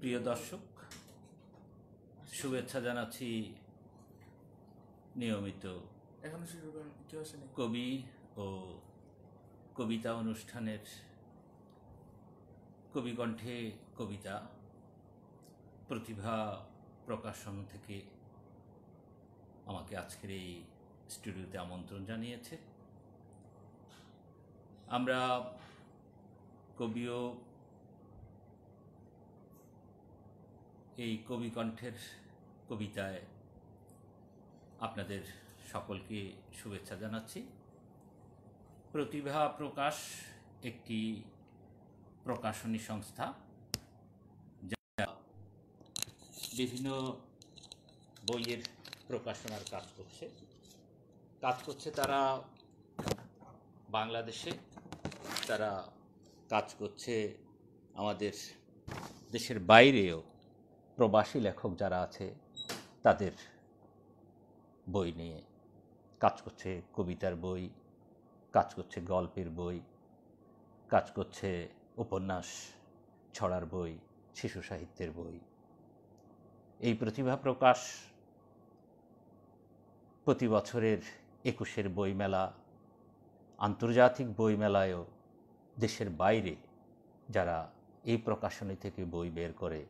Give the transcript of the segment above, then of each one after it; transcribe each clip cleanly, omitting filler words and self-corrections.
প্রিয় দর্শক, শুভেচ্ছা জানাচ্ছি নিয়মিত কবি ও কবিতা অনুষ্ঠানের কবিকণ্ঠে কবিতা প্রতিভা প্রকাশন থেকে আমাকে আজকের এই স্টুডিওতে আমন্ত্রণ জানিয়েছে। আমরা কবিও এই কবিকণ্ঠের কবিতায় আপনাদের সকলকে শুভেচ্ছা জানাচ্ছি। প্রতিভা প্রকাশ একটি প্রকাশনী সংস্থা যা বিভিন্ন বইয়ের প্রকাশনার কাজ করছে। তারা বাংলাদেশে, তারা কাজ করছে আমাদের দেশের বাইরেও। প্রবাসী লেখক যারা আছে তাদের বই নিয়ে কাজ করছে, কবিতার বই, কাজ করছে গল্পের বই, কাজ করছে উপন্যাস ছড়ার বই, শিশু সাহিত্যের বই। এই প্রতিভা প্রকাশ প্রতি বছরের 21 বইমেলা, আন্তর্জাতিক বইমেলায়ও দেশের বাইরে যারা এই প্রকাশনী থেকে বই বের করে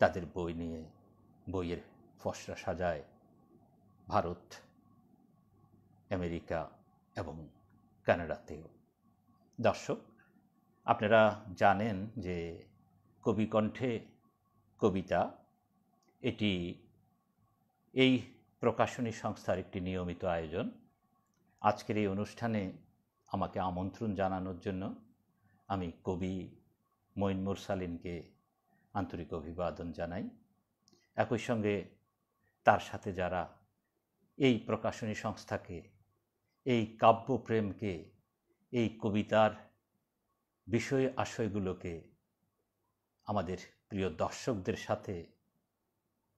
তাদের বই নিয়ে বইয়ের ফসরা সাজায় ভারত, আমেরিকা এবং কানাডাতেও। দর্শক, আপনারা জানেন যে কবিকণ্ঠে কবিতা এটি এই প্রকাশনী সংস্থার একটি নিয়মিত আয়োজন। আজকের এই অনুষ্ঠানে আমাকে আমন্ত্রণ জানানোর জন্য আমি কবি মঈন মুরসালিনকে আন্তরিক অভিবাদন জানাই। একই সঙ্গে তার সাথে যারা এই প্রকাশনী সংস্থাকে, এই কাব্যপ্রেমকে, এই কবিতার বিষয় আশয়গুলোকে আমাদের প্রিয় দর্শকদের সাথে,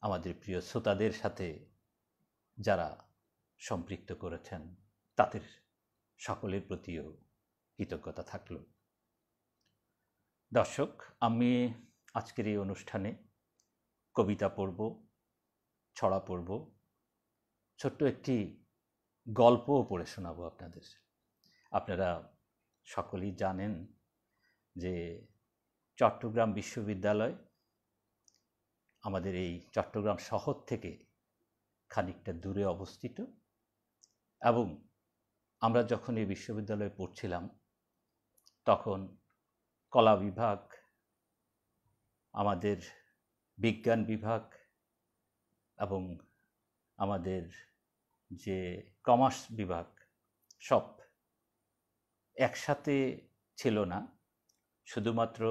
আমাদের প্রিয় শ্রোতাদের সাথে যারা সম্পৃক্ত করেছেন তাদের সকলের প্রতিও কৃতজ্ঞতা থাকল। দর্শক, আমি আজকের এই অনুষ্ঠানে কবিতা পড়ব, ছড়া পড়ব, ছোট্ট একটি গল্পও পড়ে শোনাবো আপনাদের। আপনারা সকলেই জানেন যে চট্টগ্রাম বিশ্ববিদ্যালয় আমাদের এই চট্টগ্রাম শহর থেকে খানিকটা দূরে অবস্থিত, এবং আমরা যখন এই বিশ্ববিদ্যালয়ে পড়ছিলাম তখন কলা বিভাগ, আমাদের বিজ্ঞান বিভাগ এবং আমাদের যে কমার্স বিভাগ সব একসাথে ছিল না। শুধুমাত্র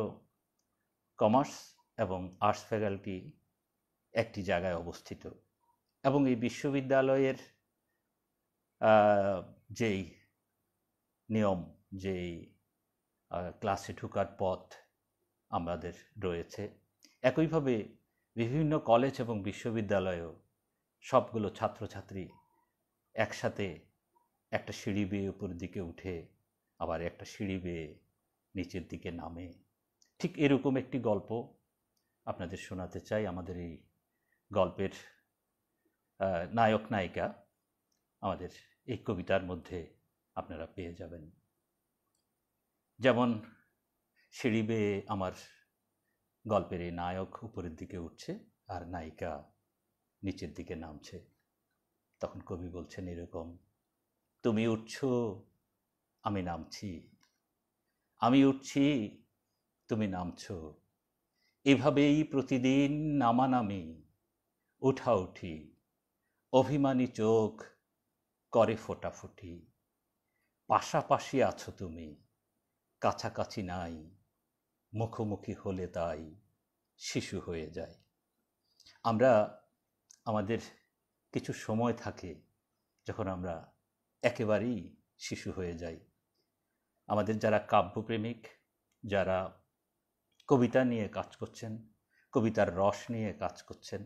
কমার্স এবং আর্টস ফ্যাকাল্টি একটি জায়গায় অবস্থিত, এবং এই বিশ্ববিদ্যালয়ের যেই নিয়ম, যেই ক্লাসে ঢোকার পথ আমাদের রয়েছে, একইভাবে বিভিন্ন কলেজ এবং বিশ্ববিদ্যালয়েও সবগুলো ছাত্রছাত্রী একসাথে একটা সিঁড়ি বেয়ে উপর দিকে উঠে আবার একটা সিঁড়ি বেয়ে নিচের দিকে নামে। ঠিক এরকম একটি গল্প আপনাদের শোনাতে চাই। আমাদের এই গল্পের নায়ক নায়িকা আমাদের এই কবিতার মধ্যে আপনারা পেয়ে যাবেন। যেমন সিঁড়ি বেয়ে আমার গল্পের এই নায়ক উপরের দিকে উঠছে আর নায়িকা নিচের দিকে নামছে। তখন কবি বলছেন এরকম: তুমি উঠছো, আমি নামছি, আমি উঠছি, তুমি নামছো, এভাবেই প্রতিদিন নামানামি, উঠাউঠি, অভিমানী চোখ করে ফোটাফুটি, পাশাপাশি আছো তুমি, কাছাকাছি নাই, মুখোমুখি হলে তাই শিশু হয়ে যায়। আমরা আমাদের কিছু সময় থাকে যখন আমরা একেবারেই শিশু হয়ে যাই। আমাদের যারা কাব্যপ্রেমিক, যারা কবিতা নিয়ে কাজ করছেন, কবিতার রস নিয়ে কাজ করছেন,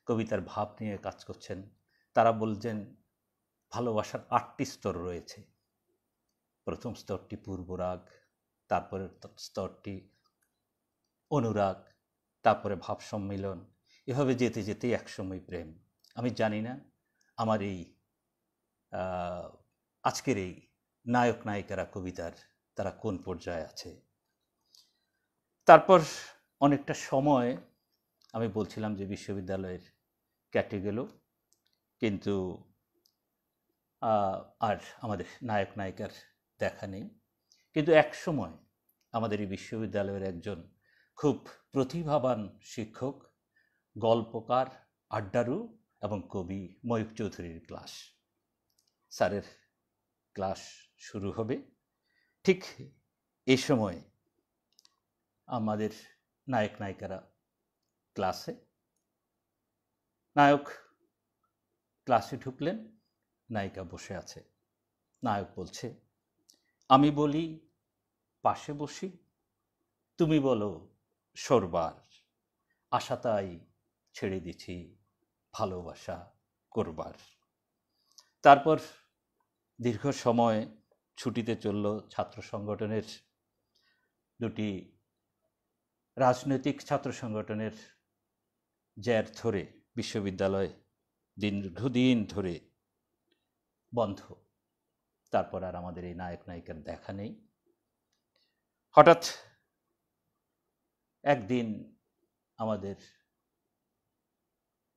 কবিতার ভাব নিয়ে কাজ করছেন, তারা বলছেন ভালোবাসার 8টি স্তর রয়েছে। প্রথম স্তরটি পূর্বরাগ, তারপরের স্তরটি অনুরাগ, তারপরে ভাব সম্মিলন, এভাবে যেতে যেতে একসময় প্রেম। আমি জানি না আমার এই আজকের এই নায়ক নায়িকারা কবিতার তারা কোন পর্যায়ে আছে। তারপর অনেকটা সময় আমি বলছিলাম যে বিশ্ববিদ্যালয়ের কেটে গেল, কিন্তু আর আমাদের নায়ক নায়িকার দেখা নেই। কিন্তু এক সময় আমাদের এই বিশ্ববিদ্যালয়ের একজন খুব প্রতিভাবান শিক্ষক, গল্পকার, আড্ডারু এবং কবি ময়ূক চৌধুরীর ক্লাস। স্যারের ক্লাস শুরু হবে, ঠিক এই সময় আমাদের নায়ক নায়িকারা ক্লাসে। নায়ক ক্লাসে ঢুকলেন, নায়িকা বসে আছে। নায়ক বলছে, আমি বলি পাশে বসি, তুমি বলো সরবার, আশা তাই ছেড়ে দিছি ভালোবাসা করবার। তারপর দীর্ঘ সময় ছুটিতে চলল ছাত্র সংগঠনের দুটি রাজনৈতিক ছাত্র সংগঠনের জের ধরে বিশ্ববিদ্যালয় দীর্ঘদিন ধরে বন্ধ। তারপর আর আমাদের এই নায়ক নায়িকার দেখা নেই। হঠাৎ একদিন আমাদের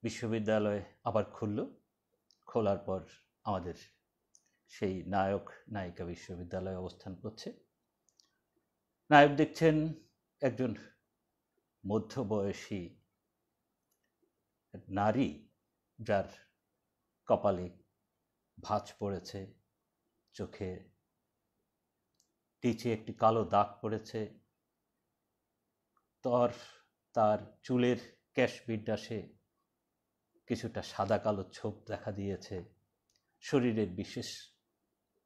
বিশ্ববিদ্যালয় আবার খুলল। খোলার পর আমাদের সেই নায়ক নায়িকা বিশ্ববিদ্যালয়ে অবস্থান করছে। নায়ক দেখছেন একজন মধ্যবয়সী নারী, যার কপালে ভাঁজ পড়েছে, চোখে টিচে একটি কালো দাগ পড়েছে, তার চুলের কেশ বিন্যাসে কিছুটা সাদা কালো ছোপ দেখা দিয়েছে, শরীরের বিশেষ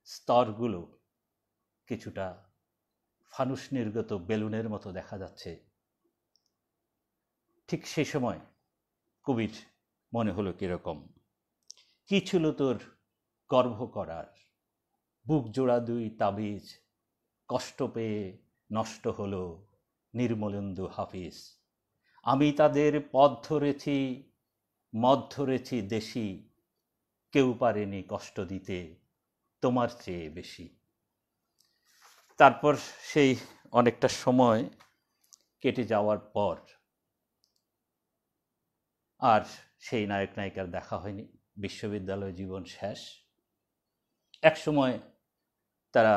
স্তরগুলো কিছুটা ফানুস নির্গত বেলুনের মতো দেখা যাচ্ছে। ঠিক সেই সময় কবির মনে হলো কিরকম, কি ছিল তোর গর্ভ করার, বুক জোড়া দুই তাবিজ কষ্ট পেয়ে নষ্ট হলো নির্মলেন্দু হাফিজ। আমি তাদের পথ ধরেছি, মদ ধরেছি দেশি, কেউ পারেনি কষ্ট দিতে তোমার চেয়ে বেশি। তারপর সেই অনেকটা সময় কেটে যাওয়ার পর আর সেই নায়ক নায়িকার দেখা হয়নি। বিশ্ববিদ্যালয় জীবন শেষ। এক সময় তারা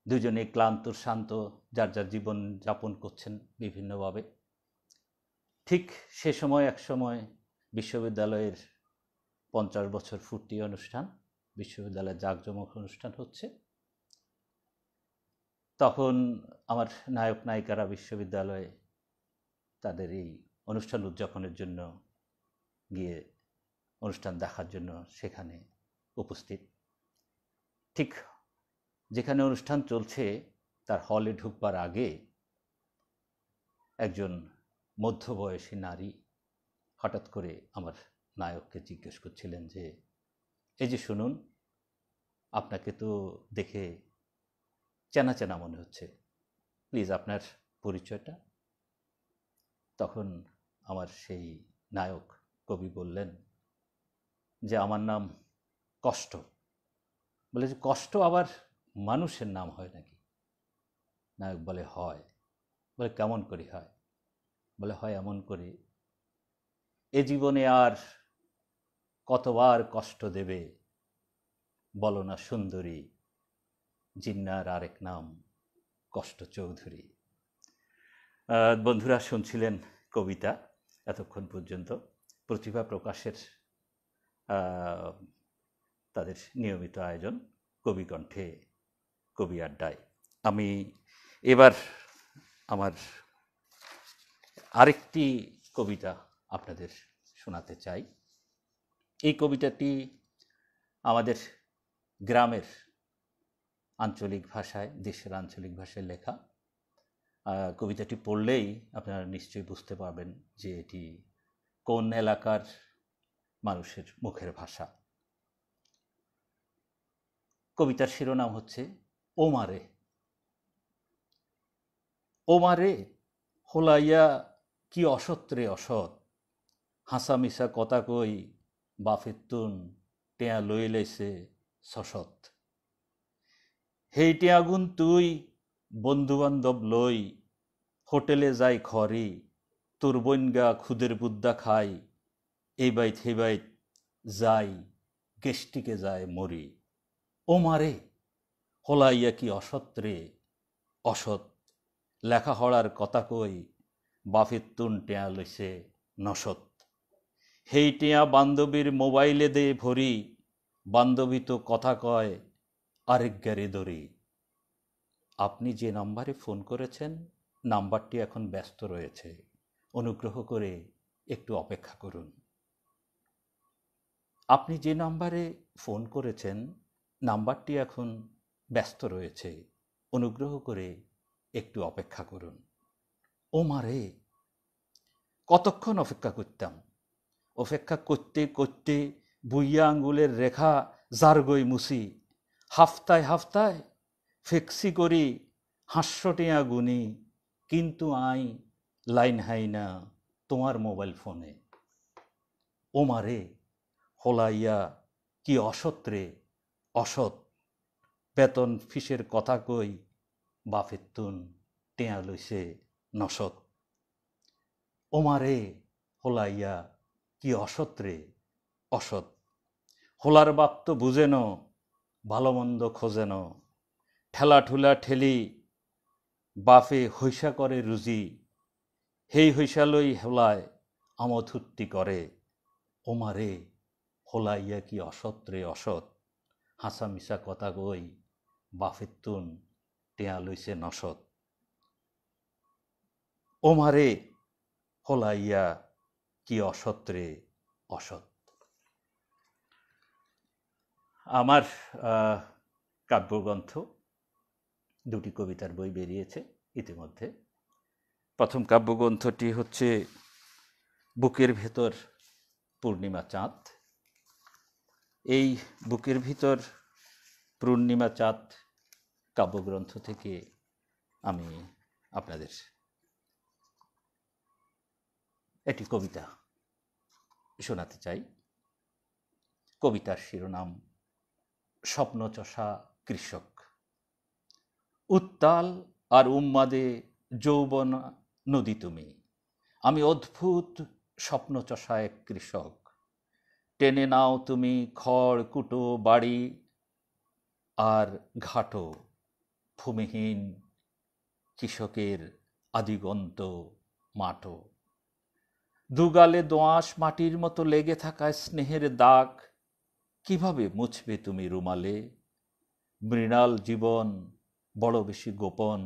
দুজনে ক্লান্ত শান্ত যার যার জীবন যাপন করছেন বিভিন্নভাবে। ঠিক সে সময় এক সময় বিশ্ববিদ্যালয়ের 50 বছর পূর্তি অনুষ্ঠান, বিশ্ববিদ্যালয়ের জাঁকজমক অনুষ্ঠান হচ্ছে। তখন আমার নায়ক নায়িকারা বিশ্ববিদ্যালয়ে তাদের এই অনুষ্ঠান উদযাপনের জন্য গিয়ে অনুষ্ঠান দেখার জন্য সেখানে উপস্থিত। ঠিক যেখানে অনুষ্ঠান চলছে তার হলে ঢুকবার আগে একজন মধ্যবয়সী নারী হঠাৎ করে আমার নায়ককে জিজ্ঞেস করছিলেন যে, এই যে শুনুন, আপনাকে তো দেখে চেনা চেনা মনে হচ্ছে, প্লিজ আপনার পরিচয়টা। তখন আমার সেই নায়ক কবি বললেন যে, আমার নাম কষ্ট। বলে যে, কষ্ট আবার মানুষের নাম হয় নাকি? নায়ক বলে, হয়। বলে, কেমন করে হয়? বলে, হয় এমন করে, এ জীবনে আর কতবার কষ্ট দেবে বলো না সুন্দরী, জিন্নার আরেক নাম কষ্ট চৌধুরী। বন্ধুরা শুনছিলেন কবিতা এতক্ষণ পর্যন্ত, প্রতিভা প্রকাশের তাদের নিয়মিত আয়োজন কবি কণ্ঠে, কবি আড্ডায়। আমি এবার আমার আরেকটি কবিতা আপনাদের শোনাতে চাই। এই কবিতাটি আমাদের গ্রামের আঞ্চলিক ভাষায়, দেশের আঞ্চলিক ভাষায় লেখা। কবিতাটি পড়লেই আপনারা নিশ্চয়ই বুঝতে পারবেন যে এটি কোন এলাকার মানুষের মুখের ভাষা। কবিতার শিরোনাম হচ্ছে ওমারে। ওমারে হোলাইয়া কি অসৎরে অসৎ, হাসা মিশা কথা কই বাফের তুন টেয়া লই লাইছে সসৎ। হেই টেয়াগুন তুই বন্ধু বান্ধব লই হোটেলে যাই খরি, তোর বইনগা খুদের বুদ্দা খাই, এই বাইত হে বাইত যাই গেষ্টিকে যায় মরি। ও মারে হলাইয়া কি অসৎ রে অসৎ, লেখাপড়ার কথা কই বাফের তুন টেয়া লইছে নসৎ। হেই টেয়া বান্ধবীর মোবাইলে দে ভরি, বান্ধবী তো কথা কয় আরেক গারে দড়ি। আপনি যে নাম্বারে ফোন করেছেন নাম্বারটি এখন ব্যস্ত রয়েছে, অনুগ্রহ করে একটু অপেক্ষা করুন। আপনি যে নাম্বারে ফোন করেছেন নাম্বারটি এখন ব্যস্ত রয়েছে, অনুগ্রহ করে একটু অপেক্ষা করুন। ও মারে কতক্ষণ অপেক্ষা করতাম, অপেক্ষা করতে করতে বুইয়া আঙ্গুলের রেখা জারগই মুছি, হাফতায় হাফতায় ফেক্সি করি 500 টিয়া গুনি, কিন্তু আই লাইন হাই না তোমার মোবাইল ফোনে। ও মারে হলাইয়া কি অসৎ রে অসৎ, বেতন ফিসের কথা কই বাফের তুন টেয়া লইছে নসৎ। ও মারে হলাইয়া কি অসৎ রে অসৎ, হোলার বাপ তো বুঝেন ভালো মন্দ খোঁজেন, ঠেলা ঠুলা ঠেলি বাফে হৈসা করে রুজি, হেই হৈসা লই হোলায় আমথুত্তি করে। ও মারে হোলাইয়া কি অসৎ রে অসৎ, হাসা মিশা কথা কই বাফের তুন টেয়া লইছে নসৎ। ও মারে হলাইয়া কি অসৎ রে অসৎ। আমার কাব্যগ্রন্থ দুটি কবিতার বই বেরিয়েছে ইতিমধ্যে। প্রথম কাব্যগ্রন্থটি হচ্ছে বুকের ভেতর পূর্ণিমা চাঁদ। এই বুকের ভিতর পূর্ণিমা চাঁদ কাব্যগ্রন্থ থেকে আমি আপনাদের একটি কবিতা শোনাতে চাই। কবিতার শিরোনাম স্বপ্নচষা কৃষক। উত্তাল আর উন্মাদে যৌবন নদী তুমি, আমি অদ্ভুত স্বপ্নচষা এক কৃষক। টেনে নাও তুমি খড় কুটো বাড়ি আর ঘাটো, ভূমিহীন কৃষকের আদিগন্ত মাটো। দুগালে দোআঁশ মাটির মতো লেগে থাকা স্নেহের দাগ কিভাবে মুছবে তুমি রুমালে? মৃণাল জীবন বড় বেশি গোপন,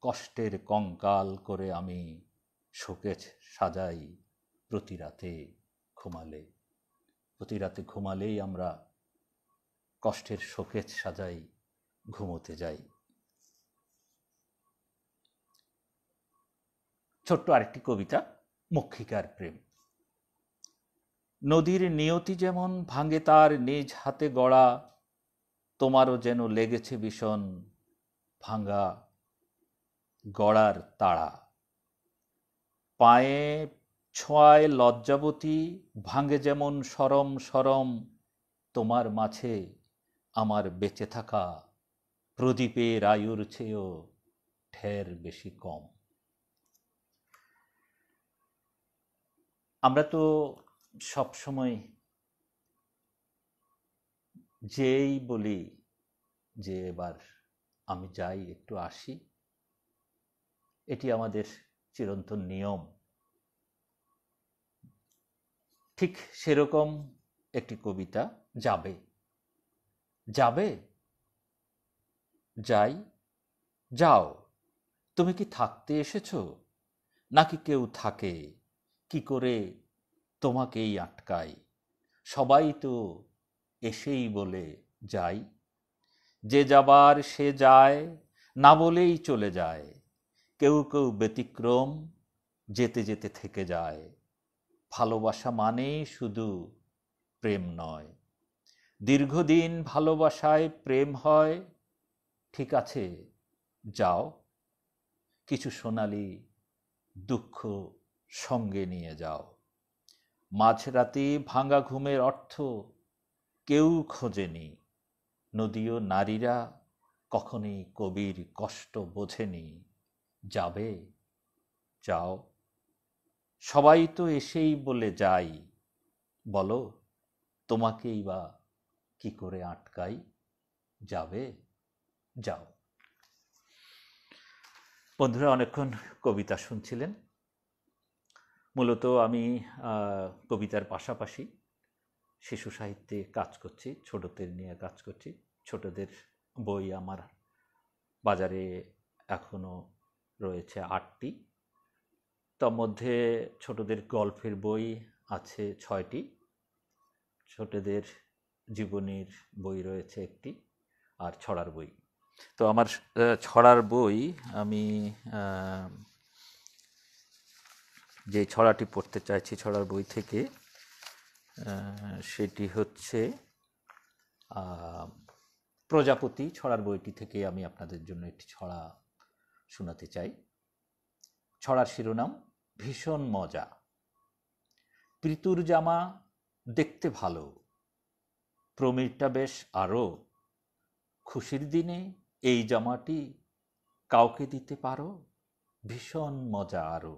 কষ্টের কঙ্কাল করে আমি শোকেজ সাজাই প্রতি রাতে ঘুমালে। প্রতি রাতে ঘুমালেই আমরা কষ্টের শোকেজ সাজাই, ঘুমোতে যাই। ছোট্ট আরেকটি কবিতা, মক্ষিকার প্রেম। নদীর নিয়তি যেমন ভাঙে তার নিজ হাতে গড়া, তোমারও যেন লেগেছে ভীষণ ভাঙা গড়ার তাড়া। পায়ে ছোঁয়ায় লজ্জাবতী ভাঙে যেমন সরম সরম, তোমার মাঝে আমার বেঁচে থাকা প্রদীপের আয়ুর চেয়েও ঢের বেশি কম। আমরা তো সবসময় যেই বলি যে এবার আমি যাই একটু আসি, এটি আমাদের চিরন্তন নিয়ম। ঠিক সেরকম একটি কবিতা, যাবে। যাবে, যাই, যাও। তুমি কি থাকতে এসেছো নাকি কেউ থাকে? কি করে তোমাকেই আটকাই? সবাই তো এসেই বলে যাই। যে যাবার সে যায়, না বলেই চলে যায়। কেউ কেউ ব্যতিক্রম, যেতে যেতে থেকে যায়। ভালোবাসা মানেই শুধু প্রেম নয়, দীর্ঘদিন ভালোবাসায় প্রেম হয়। ঠিক আছে, যাও। কিছু সোনালি দুঃখ সঙ্গে নিয়ে যাও। মাঝরাতে ভাঙা ঘুমের অর্থ কেউ খোঁজেনি, নদীও নারীরা কখনই কবির কষ্ট বোঝেনি। যাবে, যাও, সবাই তো এসেই বলে যাই, বলো তোমাকেই বা কি করে আটকাই। যাবে, যাও। বন্ধুরা, অনেকক্ষণ কবিতা শুনছিলেন। মূলত আমি কবিতার পাশাপাশি শিশু সাহিত্যে কাজ করছি, ছোটদের নিয়ে কাজ করছি। ছোটদের বই আমার বাজারে এখনো রয়েছে 8টি। তার মধ্যে ছোটদের গল্পের বই আছে 6টি, ছোটদের জীবনীর বই রয়েছে 1টি, আর ছড়ার বই। তো আমার ছড়ার বই, আমি যে ছড়াটি পড়তে চাইছি ছড়ার বই থেকে, সেটি হচ্ছে প্রজাপতি ছড়ার বইটি থেকে আমি আপনাদের জন্য একটি ছড়া শোনাতে চাই। ছড়ার শিরোনাম ভীষণ মজা। প্রীতুর জামা দেখতে ভালো, প্রমিরটা বেশ আরও। খুশির দিনে এই জামাটি কাউকে দিতে পারো, ভীষণ মজা আরও।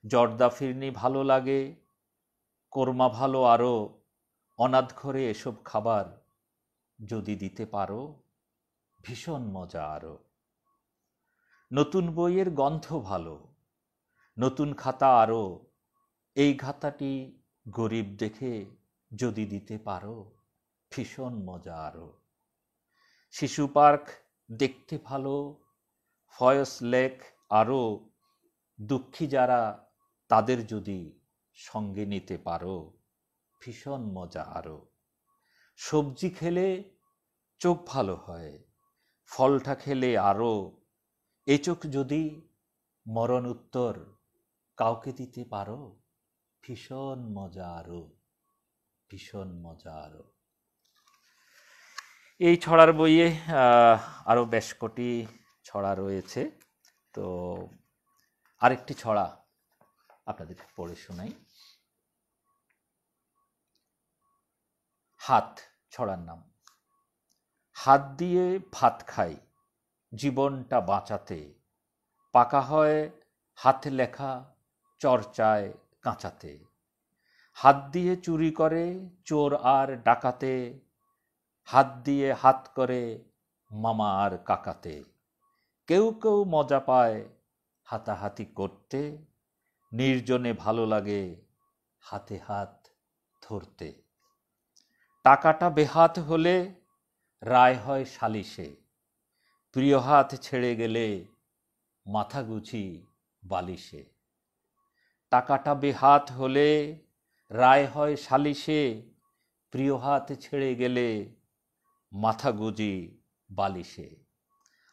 জর্দা ফিরনি ভালো লাগে, কোরমা ভালো আরও। অনাথ ঘরে এসব খাবার যদি দিতে পারো, ভীষণ মজা আরও। নতুন বইয়ের গন্ধ ভালো, নতুন খাতা আরও। এই খাতাটি গরিব দেখে যদি দিতে পারো, ভীষণ মজা আরও। শিশু পার্ক দেখতে ভালো, ফয়স লেক আরও। দুঃখী যারা তাদের যদি সঙ্গে নিতে পারো, ভীষণ মজা আরও। সবজি খেলে চোখ ভালো হয়, ফলটা খেলে আরও। এ চোখ যদি মরণ উত্তর কাউকে দিতে পারো, ভীষণ মজা আরও, ভীষণ মজা আরও। এই ছড়ার বইয়ে আরও বেশ কটি ছড়া রয়েছে। তো আরেকটি ছড়া আপনাদের পড়ে শোনাই। হাত ছড়ার নাম। হাত দিয়ে ভাত খাই জীবনটা বাঁচাতে, পাকা হয় হাতে লেখা চর্চায় কাঁচাতে। হাত দিয়ে চুরি করে চোর আর ডাকাতে, হাত দিয়ে হাত করে মামা আর কাকাতে। কেউ কেউ মজা পায় হাতাহাতি করতে, নির্জনে ভালো লাগে হাতে হাত ধরতে। টাকাটা বেহাত হলে রায় হয় সালিশে, প্রিয় হাত ছেড়ে গেলে মাথা গুছি বালিশে। টাকাটা বেহাত হলে রায় হয় সালিশে, প্রিয় হাত ছেড়ে গেলে মাথা গুজি বালিশে।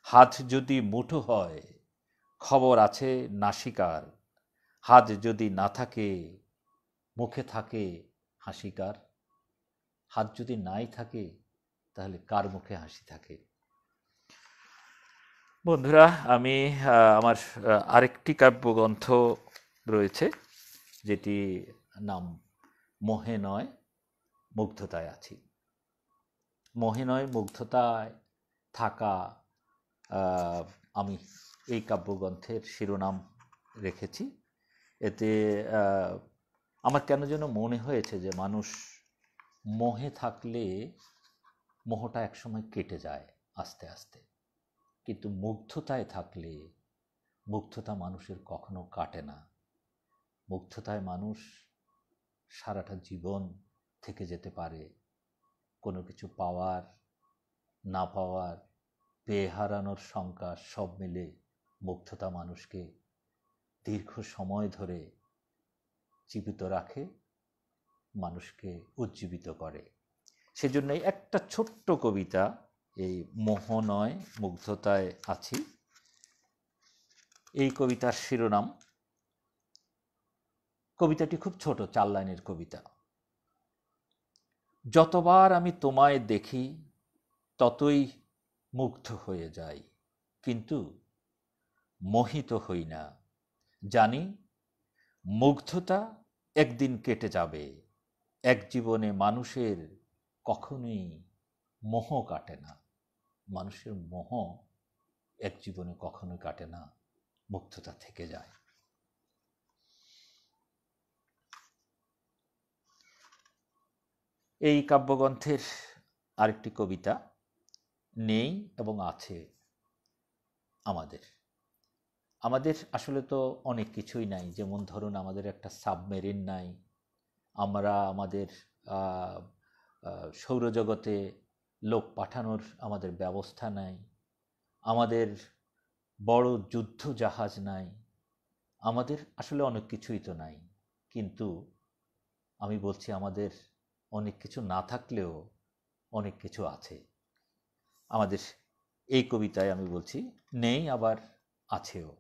হাত যদি মুঠো হয় খবর আছে নাসিকার, হাত যদি না থাকে মুখে থাকে হাসিকার। হাত যদি নাই থাকে তাহলে কার মুখে হাসি থাকে? বন্ধুরা, আমি আমার আরেকটি কাব্যগ্রন্থ রয়েছে, যেটি নাম মোহে নয় মুগ্ধতায় আছি। মোহে নয় মুগ্ধতায় থাকা, আমি এই কাব্যগ্রন্থের শিরোনাম রেখেছি। এতে আমার কেন যেন মনে হয়েছে যে মানুষ মোহে থাকলে মোহটা একসময় কেটে যায় আস্তে আস্তে, কিন্তু মুগ্ধতায় থাকলে মুগ্ধতা মানুষের কখনো কাটে না। মুগ্ধতায় মানুষ সারাটা জীবন থেকে যেতে পারে। কোনো কিছু পাওয়ার, না পাওয়ার, পেয়ে হারানোর শঙ্কা সব মিলে মুগ্ধতা মানুষকে দীর্ঘ সময় ধরে জীবিত রাখে, মানুষকে উজ্জীবিত করে। সেজন্যই একটা ছোট্ট কবিতা, এই মোহ নয় মুগ্ধতায় আছি, এই কবিতার শিরোনাম। কবিতাটি খুব ছোট, 4 লাইনের কবিতা। যতবার আমি তোমায় দেখি ততই মুগ্ধ হয়ে যাই, কিন্তু মোহিত হই না। জানি মুগ্ধতা একদিন কেটে যাবে, এক জীবনে মানুষের কখনোই মোহ কাটে না। মানুষের মোহ এক জীবনে কখনোই কাটে না, মুগ্ধতা থেকে যায়। এই কাব্যগ্রন্থের আরেকটি কবিতা নেই এবং আছে আমাদের। আমাদের আসলে তো অনেক কিছুই নাই, যেমন ধরুন আমাদের একটা সাবমেরিন নাই, আমরা আমাদের সৌরজগতে লোক পাঠানোর আমাদের ব্যবস্থা নাই, আমাদের বড় যুদ্ধ জাহাজ নাই, আমাদের আসলে অনেক কিছুই তো নাই। কিন্তু আমি বলছি আমাদের অনেক কিছু না থাকলেও অনেক কিছু আছে। আমাদের এই কবিতায় আমি বলছি নেই আবার আছেও।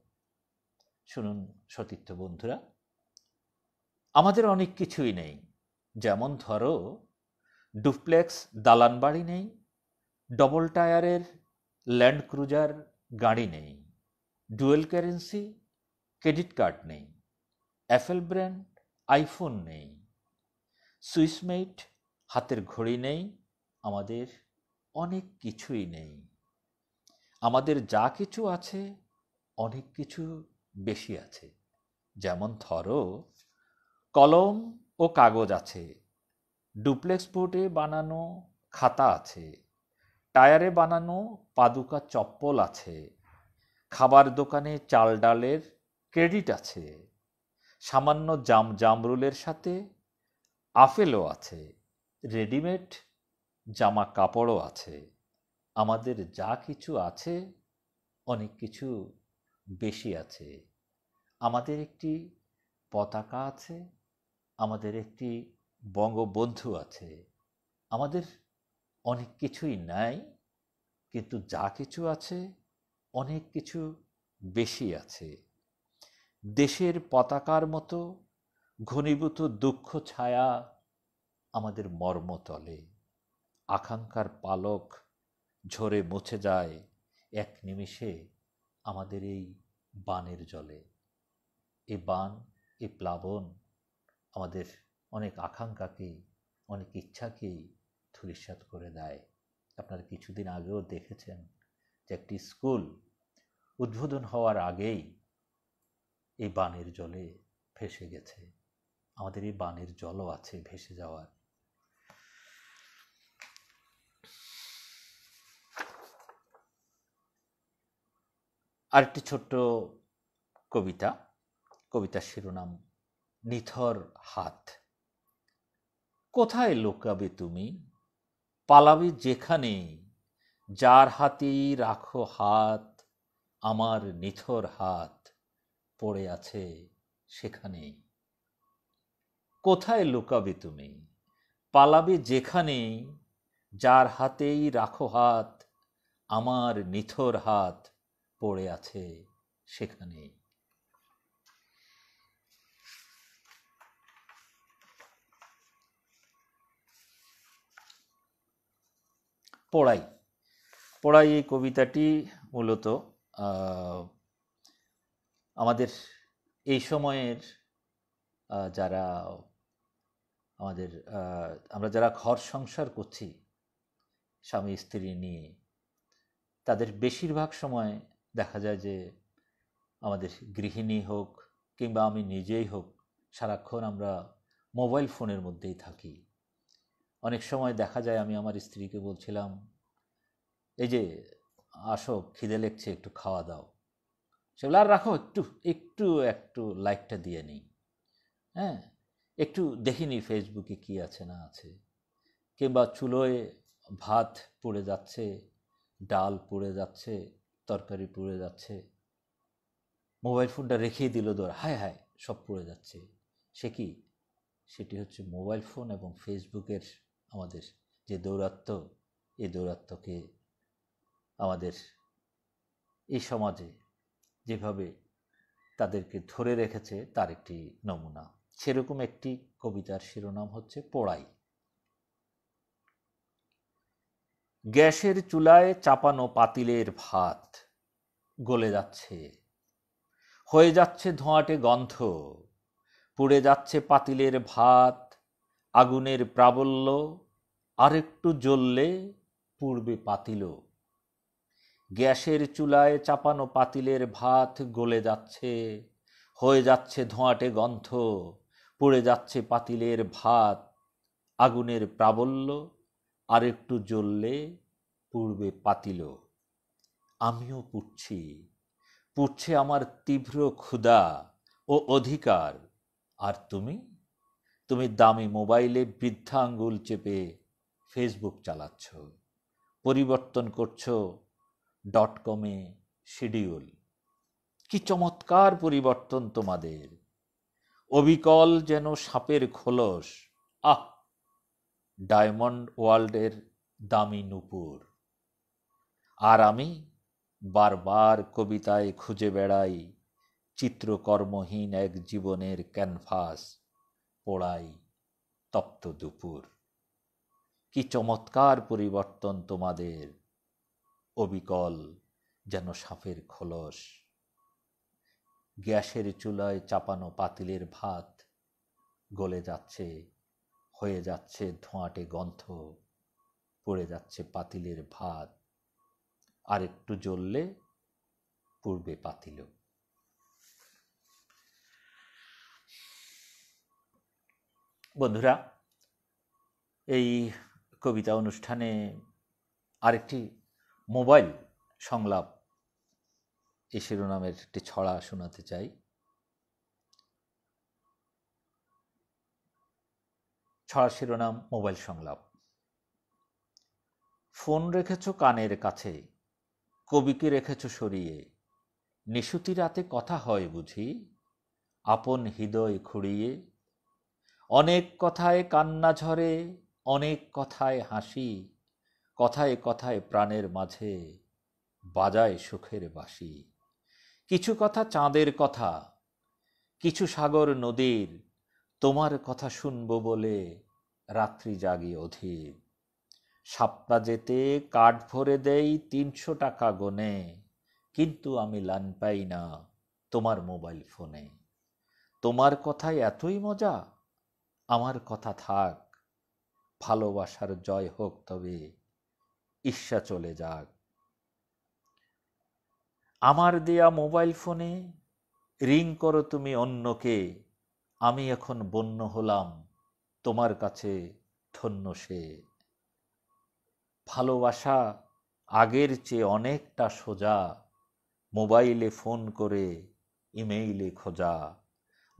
শুনুন সতীর্থ বন্ধুরা, আমাদের অনেক কিছুই নেই, যেমন ধরো ডুপ্লেক্স দালান বাড়ি নেই, ডবল টায়ারের ল্যান্ড ক্রুজার গাড়ি নেই, ডুয়েল কারেন্সি ক্রেডিট কার্ড নেই, অ্যাপেল ব্র্যান্ড আইফোন নেই, সুইসমেট হাতের ঘড়ি নেই, আমাদের অনেক কিছুই নেই। আমাদের যা কিছু আছে অনেক কিছু বেশি আছে, যেমন ধরো কলম ও কাগজ আছে, ডুপ্লেক্স বোর্ডে বানানো খাতা আছে, টায়ারে বানানো পাদুকা চপ্পল আছে, খাবার দোকানে চাল ডালের ক্রেডিট আছে, সামান্য জামরুলের সাথে আপেলও আছে, রেডিমেড জামা কাপড়ও আছে। আমাদের যা কিছু আছে অনেক কিছু বেশি আছে। আমাদের একটি পতাকা আছে, আমাদের একটি বঙ্গবন্ধু আছে। আমাদের অনেক কিছুই নাই, কিন্তু যা কিছু আছে অনেক কিছু বেশি আছে। দেশের পতাকার মতো ঘনীভূত দুঃখ ছায়া আমাদের মর্মতলে, আকাঙ্ক্ষার পালক ঝরে মুছে যায় এক নিমিষে আমাদের এই বানের জলে। এই বান, এই প্লাবন আমাদের অনেক আকাঙ্ক্ষাকেই, অনেক ইচ্ছাকেই ধূলিসাৎ করে দেয়। আপনারা কিছুদিন আগেও দেখেছেন যে একটি স্কুল উদ্বোধন হওয়ার আগেই এই বানের জলে ভেসে গেছে। আমাদের এই বানের জলও আছে ভেসে যাওয়ার। আরেকটি ছোট্ট কবিতা, কবিতার শিরোনাম নিথর হাত। কোথায় লুকাবে তুমি, পালাবে যেখানে, যার হাতেই রাখো হাত, আমার নিথর হাত পড়ে আছে সেখানে। কোথায় লুকাবে তুমি, পালাবে যেখানে, যার হাতেই রাখো হাত, আমার নিথর হাত পড়ে আছে সেখানে। পড়াই পড়াই এই কবিতাটি মূলত আমাদের এই সময়ের যারা আমাদের আমরা যারা ঘর সংসার করছি স্বামী স্ত্রী নিয়ে, তাদের বেশিরভাগ সময় দেখা যায় যে আমাদের গৃহিণী হোক কিংবা আমি নিজেই হোক, সারাক্ষণ আমরা মোবাইল ফোনের মধ্যেই থাকি। অনেক সময় দেখা যায় আমি আমার স্ত্রীকে বলছিলাম, এই যে আসো খিদে লেগছে একটু খাওয়া দাও, সেগুলো আর রাখো, একটু একটু একটু লাইকটা দিয়ে নিই, হ্যাঁ একটু দেখিনি ফেসবুকে কি আছে না আছে, কিংবা চুলোয় ভাত পুড়ে যাচ্ছে, ডাল পুড়ে যাচ্ছে, তরকারি পুড়ে যাচ্ছে, মোবাইল ফোনটা রেখেই দিল দৌড়, হায় হায় সব পুড়ে যাচ্ছে। সে কি, সেটি হচ্ছে মোবাইল ফোন এবং ফেসবুকের আমাদের যে দৌরাত্ম্য, এই দৌরাত্ম্যকে আমাদের এই সমাজে যেভাবে তাদেরকে ধরে রেখেছে তার একটি নমুনা। সেরকম একটি কবিতার শিরোনাম হচ্ছে পোড়াই। গ্যাসের চুলায় চাপানো পাতিলের ভাত গলে যাচ্ছে, হয়ে যাচ্ছে ধোঁয়াটে গন্ধ, পুড়ে যাচ্ছে পাতিলের ভাত, আগুনের প্রাবল্য আরেকটু জ্বললে পুড়বে পাতিলও। গ্যাসের চুলায় চাপানো পাতিলের ভাত গলে যাচ্ছে, হয়ে যাচ্ছে ধোঁয়াটে গন্ধ। পুড়ে যাচ্ছে পাতিলের ভাত, আগুনের প্রাবল্য আরেকটু জ্বললে পুড়বে পাতিলও। আমিও পুড়ছি, পুড়ছে আমার তীব্র ক্ষুধা ও অধিকার। আর তুমি দামি মোবাইলে বৃদ্ধা আঙ্গুল চেপে ফেসবুক চালাচ্ছ, পরিবর্তন করছো .com-এ শিডিউল। কি চমৎকার পরিবর্তন তোমাদের, অবিকল যেন সাপের খোলস। আহ, ডায়মন্ড ওয়ার্ল্ডের দামি নূপুর। আর আমি বারবার কবিতায় খুঁজে বেড়াই চিত্রকর্মহীন এক জীবনের ক্যানভাস, পোড়াই তপ্ত দুপুর। কি চমৎকার পরিবর্তন তোমাদের, অবিকল যেন সাপের খোলস। গ্যাসের চুলায় চাপানো পাতিলের ভাত গলে যাচ্ছে, হয়ে যাচ্ছে ধোঁয়াটে গন্ধ। পড়ে যাচ্ছে পাতিলের ভাত, আর একটু জ্বললে পুড়বে পাতিলও। বন্ধুরা, এই কবিতা অনুষ্ঠানে আরেকটি মোবাইল সংলাপ এই শিরোনামের একটি ছড়া শোনাতে চাই। ছড়ার শিরোনাম মোবাইল সংলাপ। ফোন রেখেছ কানের কাছে, কবিকে রেখেছ সরিয়ে। নিশুতি রাতে কথা হয় বুঝি, আপন হৃদয় খুঁড়িয়ে। অনেক কথায় কান্না ঝরে, অনেক কথায় হাসি। কথায় কথায় প্রাণের মাঝে বাজায় সুখের বাঁশি। কিছু কথা চাঁদের কথা, কিছু সাগর নদীর। তোমার কথা শুনব বলে রাত্রি জাগি অধীর। সাপ্তাহ যেতে কাঠ ভরে দেই ৩০০ টাকা গনে, কিন্তু আমি লান পাই না তোমার মোবাইল ফোনে। তোমার কথায় এতই মজা, আমার কথা থাক। ভালোবাসার জয় হোক তবে, ঈর্ষা চলে যাক। আমার দেয়া মোবাইল ফোনে রিং করো তুমি অন্যকে। আমি এখন বন্য হলাম তোমার কাছে ধন্য সে। ভালোবাসা আগের চেয়ে অনেকটা সোজা, মোবাইলে ফোন করে ইমেইলে খোঁজা।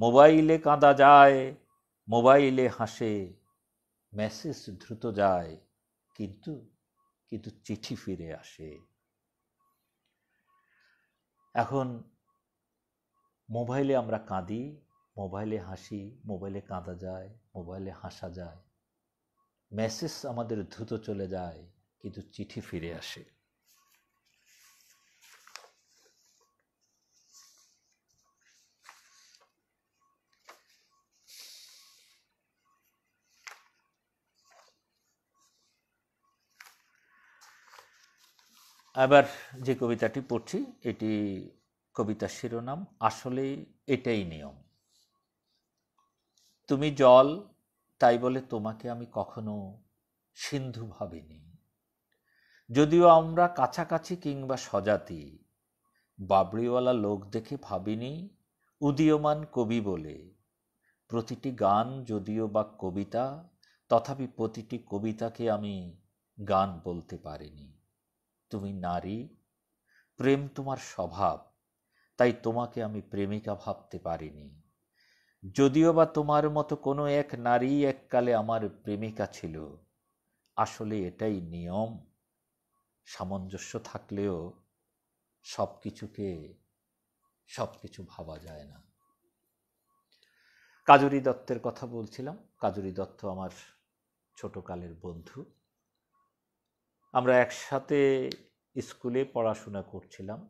মোবাইলে কাঁদা যায়, মোবাইলে হাসে, মেসেজ দ্রুত যায়, কিন্তু কিন্তু চিঠি ফিরে আসে। এখন মোবাইলে আমরা কাঁদি, মোবাইলে হাসি, মোবাইলে কাঁদা যায়, মোবাইলে হাসা যায়, মেসেজ আমাদের দ্রুত চলে যায়, কিন্তু চিঠি ফিরে আসে। আবার যে কবিতাটি পড়ছি, এটি কবিতার শিরোনাম আসলে এটাই নিয়ম। তুমি জল, তাই বলে তোমাকে আমি কখনো সিন্ধু ভাবিনি। যদিও আমরা কাছাকাছি কিংবা স্বজাতি, বাবড়িওয়ালা লোক দেখে ভাবিনি উদীয়মান কবি বলে। প্রতিটি গান যদিও বা কবিতা, তথাপি প্রতিটি কবিতাকে আমি গান বলতে পারিনি। তুমি নারী, প্রেম তোমার স্বভাব, তাই তোমাকে আমি প্রেমিকা ভাবতে পারিনি। যদিও বা তোমার মতো কোনো এক নারী এককালে আমার প্রেমিকা ছিল। আসলে এটাই নিয়ম, সামঞ্জস্য থাকলেও সবকিছু ভাবা যায় না। কাজরি দত্তের কথা বলছিলাম। কাজরি দত্ত আমার ছোটকালের বন্ধু। আমরা একসাথে স্কুলে পড়াশোনা করছিলাম,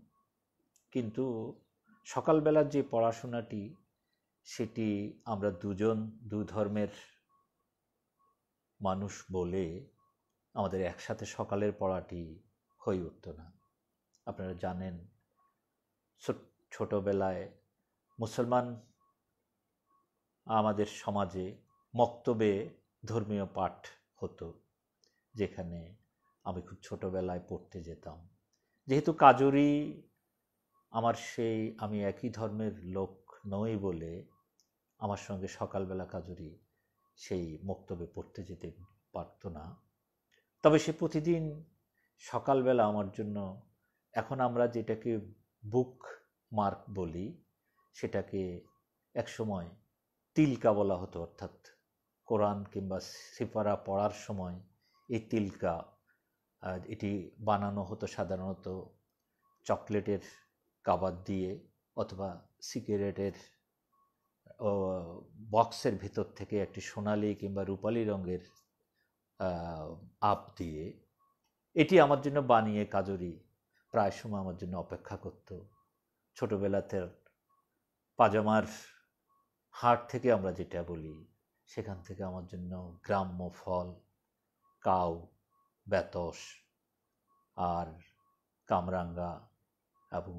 কিন্তু সকালবেলার যে পড়াশোনাটি, সেটি আমরা দু ধর্মের মানুষ বলে আমাদের একসাথে সকালের পড়াটি হয়ে উঠত না। আপনারা জানেন, ছোটবেলায় মুসলমান আমাদের সমাজে মক্তবে ধর্মীয় পাঠ হতো, যেখানে আমি খুব ছোটোবেলায় পড়তে যেতাম। যেহেতু কাজরি আমি একই ধর্মের লোক নই বলে আমার সঙ্গে সকালবেলা কাজরি সেই মক্তবে পড়তে যেতে পারতো না। তবে সে প্রতিদিন সকালবেলা আমার জন্য, এখন আমরা যেটাকে বুক মার্ক বলি, সেটাকে একসময় তিলকা বলা হতো, অর্থাৎ কোরআন কিংবা সিফারা পড়ার সময় এই তিলকা, এটি বানানো হতো সাধারণত চকলেটের কাবাদ দিয়ে অথবা সিগারেটের বক্সের ভিতর থেকে একটি সোনালি কিংবা রূপালি রঙের আপ দিয়ে। এটি আমার জন্য বানিয়ে কাজরি প্রায় সময় আমার জন্য অপেক্ষা করত। ছোটোবেলাতে পাজামার হাট থেকে আমরা যেটা বলি, সেখান থেকে আমার জন্য গ্রাম্য ফল, কাউ, বেতস আর কামরাঙ্গা এবং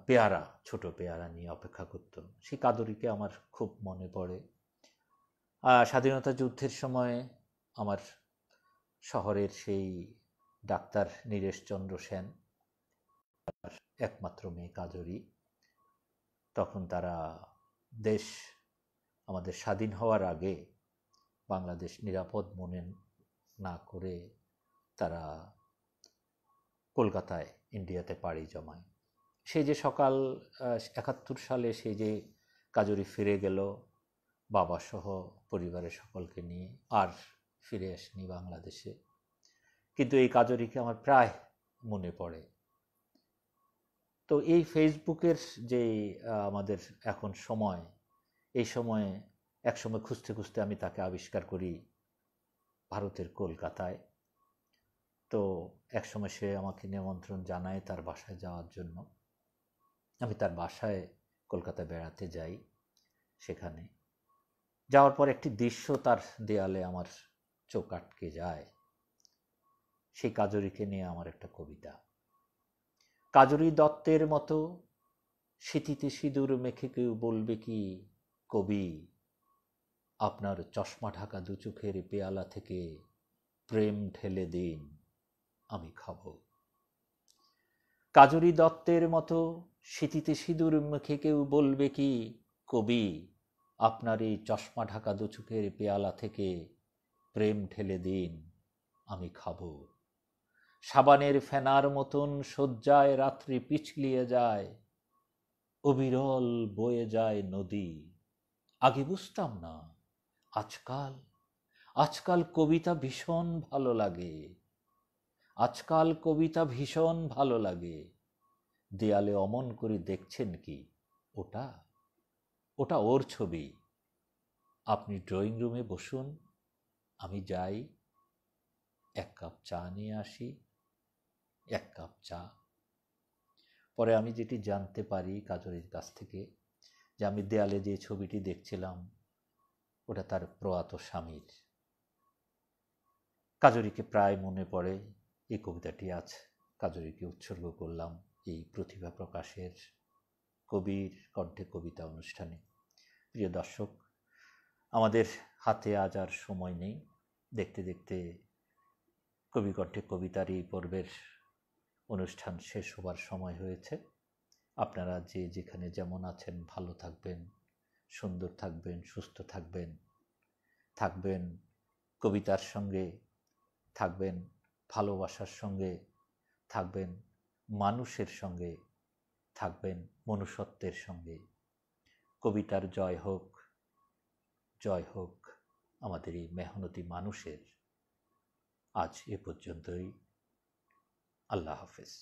পেয়ারা, ছোট পেয়ারা নিয়ে অপেক্ষা করত। সেই কাদরিকে আমার খুব মনে পড়ে। স্বাধীনতা যুদ্ধের সময় আমার শহরের সেই ডাক্তার নীরেশচন্দ্র সেন, একমাত্র মেয়ে কাজরি, তখন তারা আমাদের স্বাধীন হওয়ার আগে বাংলাদেশ নিরাপদ মনে না করে তারা কলকাতায়, ইন্ডিয়াতে পাড়ি জমায়। সেই যে সকাল ৭১ সালে সেই যে কাজরি ফিরে গেল বাবা সহ পরিবারের সকলকে নিয়ে, আর ফিরে আসেনি বাংলাদেশে। কিন্তু এই কাজরিকে আমার প্রায় মনে পড়ে। তো এই ফেসবুকের যে আমাদের এখন সময়, এই সময়ে একসময় খুঁজতে খুঁজতে আমি তাকে আবিষ্কার করি ভারতের কলকাতায়। তো একসময় সে আমাকে নিমন্ত্রণ জানায় তার বাসায় যাওয়ার জন্য। আমি তার বাসায় কলকাতায় বেড়াতে যাই। সেখানে যাওয়ার পর একটি দৃশ্য তার দেয়ালে আমার চোখ আটকে যায়। সেই কাজরিকে নিয়ে আমার একটা কবিতা। কাজরি দত্তের মতো স্মৃতিতে সিঁদুর মেখে কেউ বলবে কি কবি, আপনার চশমা ঢাকা দু চোখের পেয়ালা থেকে প্রেম ঢেলে দিন, আমি খাব। কাজরি দত্তের মতো স্মৃতিতে সিঁদুর মেখে কেউ বলবে কি কবি, আপনার এই চশমা ঢাকা দু চোখের পেয়ালা থেকে প্রেম ঢেলে দিন, আমি খাব। সাবানের ফেনার মতন শয্যায় রাত্রি পিছলিয়ে যায়, অবিরল বয়ে যায় নদী। আগে বুঝতাম না, আজকাল কবিতা ভীষণ ভালো লাগে। আজকাল কবিতা ভীষণ ভালো লাগে। দেয়ালে অমন করে দেখছেন কি, ওটা ওর ছবি। আপনি ড্রয়িং রুমে বসুন, আমি যাই, এক কাপ চা নিয়ে আসি। এক কাপ চা। পরে আমি যেটি জানতে পারি কাজরির কাছ থেকে, যে আমি দেয়ালে যে ছবিটি দেখছিলাম ওটা তার প্রয়াত স্বামীর। কাজরিকে প্রায় মনে পড়ে। এই কবিতাটি আজ কাজরিকে উৎসর্গ করলাম এই প্রতিভা প্রকাশের কবির কণ্ঠে কবিতা অনুষ্ঠানে। প্রিয় দর্শক, আমাদের হাতে আজ আর সময় নেই। দেখতে দেখতে কবি কণ্ঠে কবিতার এই পর্বের অনুষ্ঠান শেষ হবার সময় হয়েছে। আপনারা যে যেখানে যেমন আছেন ভালো থাকবেন, সুন্দর থাকবেন, সুস্থ থাকবেন, থাকবেন কবিতার সঙ্গে, থাকবেন ভালোবাসার সঙ্গে, থাকবেন মানুষের সঙ্গে, থাকবেন মনুষ্যত্বের সঙ্গে। কবিতার জয় হোক, জয় হোক আমাদের এই মেহনতি মানুষের। আজ এ পর্যন্তই। আল্লাহ হাফেজ।